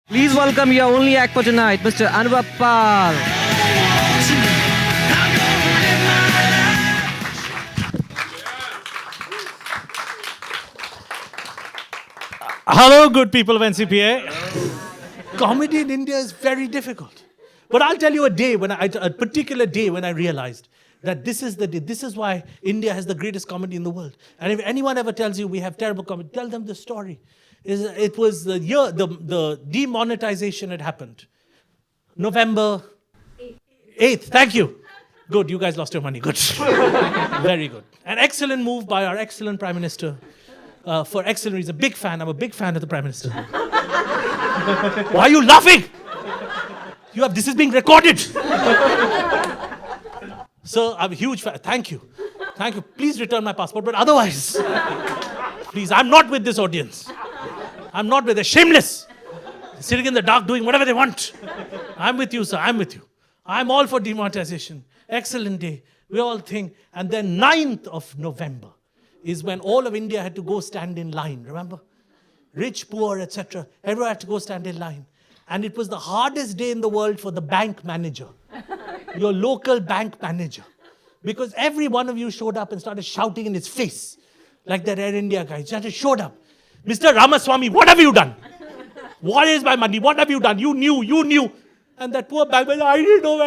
Please welcome your only act for tonight, Mr. Anuvab. Hello, good people of NCPA. Comedy in India is very difficult. But I'll tell you a particular day when I realized that this is the day, this is why India has the greatest comedy in the world. And if anyone ever tells you we have terrible comedy, tell them the story. It was the year, the demonetization had happened. November 8th. Thank you. Good, you guys lost your money. Good. Very good. An excellent move by our excellent Prime Minister. For excellent reason. Big fan. I'm a big fan of the Prime Minister. Why are you laughing? This is being recorded. So I'm a huge fan. Thank you. Thank you. Please return my passport. But otherwise, please, I'm not with this audience. I'm not with the shameless. Sitting in the dark doing whatever they want. I'm with you, sir. I'm with you. I'm all for demonetization. Excellent day. We all think. And then 9th of November is when all of India had to go stand in line. Remember? Rich, poor, etc. Everyone had to go stand in line. And it was the hardest day in the world for the bank manager. Your local bank manager. Because every one of you showed up and started shouting in his face. Like that Air India guy. Just showed up. Mr. Ramaswamy, what have you done? What is my money? What have you done? You knew. And that poor bank manager, I didn't know.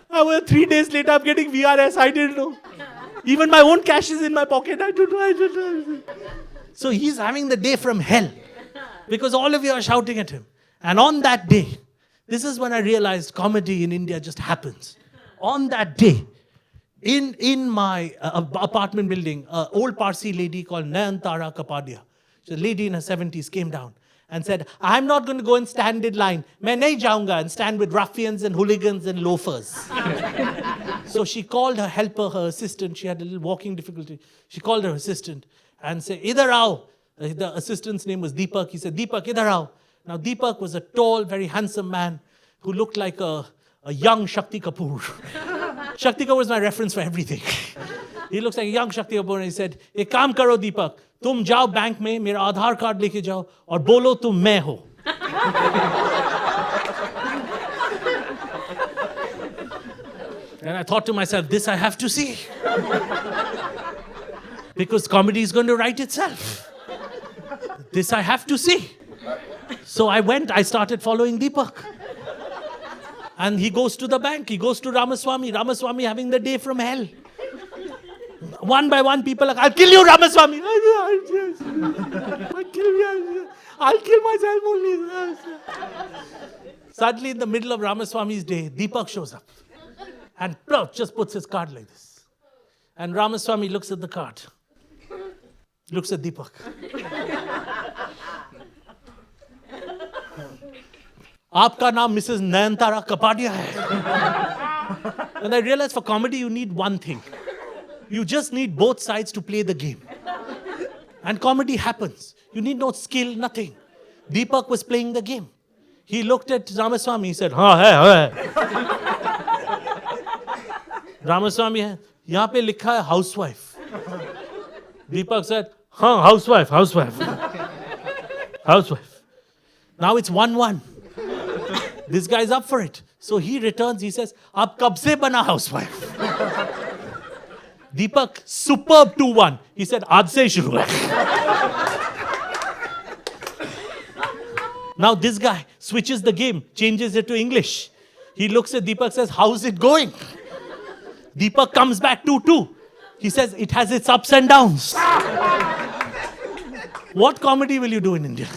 I was 3 days later, I'm getting VRS. I didn't know. Even my own cash is in my pocket. I don't know. So he's having the day from hell. Because all of you are shouting at him. And on that day, this is when I realized comedy in India just happens. On that day, in my apartment building, an old Parsi lady called Nayantara Kapadia, she's a lady in her 70s, came down and said, I'm not going to go and stand in line. Main nahi jaunga and stand with ruffians and hooligans and loafers. So she called her helper, her assistant. She had a little walking difficulty. She called her assistant and said, Idhar aao. The assistant's name was Deepak. He said, Deepak, idhar aao. Now Deepak was a tall, very handsome man who looked like a young Shakti Kapoor. Shakti Kapoor was my reference for everything. He looks like a young Shakti Kapoor and he said, Ek kaam karo Deepak, tum jao bank mein, mera Aadhaar card leke jao aur bolo tum main ho. And I thought to myself, this I have to see. Because comedy is going to write itself. This I have to see. So I started following Deepak. And he goes to the bank, he goes to Ramaswamy. Ramaswamy having the day from hell. One by one, people are like, I'll kill you, Ramaswamy. I'll kill myself only. Suddenly, in the middle of Ramaswamy's day, Deepak shows up. And just puts his card like this. And Ramaswamy looks at the card. Looks at Deepak. Aapka naam Mrs. Nayantara Kapadia hai. And I realized for comedy you need one thing. You just need both sides to play the game. And comedy happens. You need no skill, nothing. Deepak was playing the game. He looked at Ramaswamy, he said, hai. Ramaswamy hai, yahan pe likha hai housewife. Deepak said, housewife. Now it's 1-1. This guy's up for it. So he returns, he says, Aap kab se bana housewife? Deepak, superb 2-1. He said, Aaj se shuru hai. Now this guy switches the game, changes it to English. He looks at Deepak, says, how's it going? Deepak comes back 2-2. He says, it has its ups and downs. What comedy will you do in India?